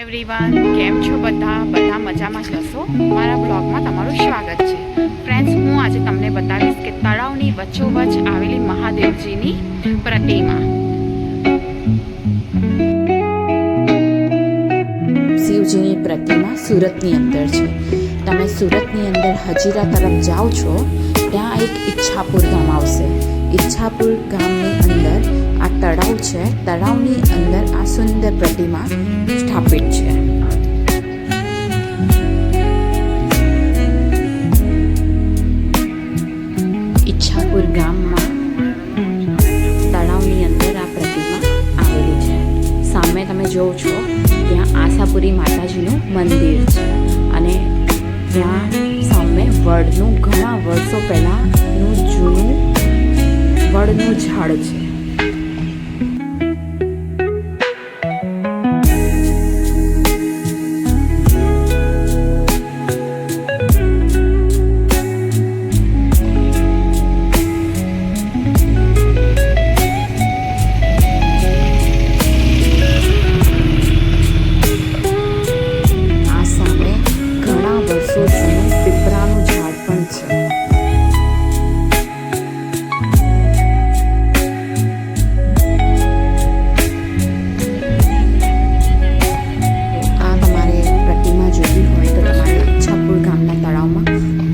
Everyone, કેમ છો બધા મજામાં જ હશો। મારા બ્લોગમાં તમારું સ્વાગત છે। ફ્રેન્ડ્સ, હું આજે તમને બતાવીશ કે તળાવની વચ્ચોવચ્ચ આવેલી મહાદેવજીની પ્રતિમા। શિવજીની પ્રતિમા સુરતની અંદર છે। તમે સુરતની અંદર હજીરા તરફ જાઓ છો ત્યાં એક ઈચ્છાપુર ગામ આવશે। ઈચ્છાપુર ગામની અંદર આ તળાવ છે। તળાવની અંદર આ સુંદર પ્રતિમા સ્થાપિત છે। ઈચ્છાપુર ગામમાં તળાવની અંદર આ પ્રતિમા આવેલી છે। સામે તમે જોવો છો ત્યાં આશાપુરી માતાજીનું મંદિર છે અને ત્યાં સામે વડનું ઘણા વર્ષો પહેલાંનું જૂનું વડનું ઝાડ છે।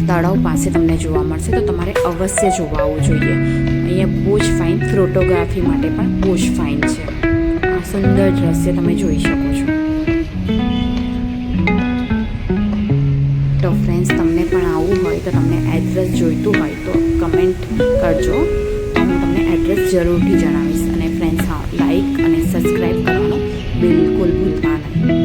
તળાવ પાસે તમને જોવા મળશે તો તમારે અવશ્ય જોવા આવવું જોઈએ। અહીંયા બહુ જ ફાઇન ફોટોગ્રાફી માટે પણ બહુ જ ફાઇન છે। આ સુંદર દ્રશ્ય તમે જોઈ શકો છો। તો ફ્રેન્ડ્સ, તમને પણ આવવું હોય તો તમને એડ્રેસ જોઈતું હોય તો કમેન્ટ કરજો, તો હું તમને એડ્રેસ જરૂરથી જણાવીશ। અને ફ્રેન્ડ્સ, હા, લાઈક અને સબસ્ક્રાઈબ કરવાનું બિલકુલ ભૂલતા નહીં।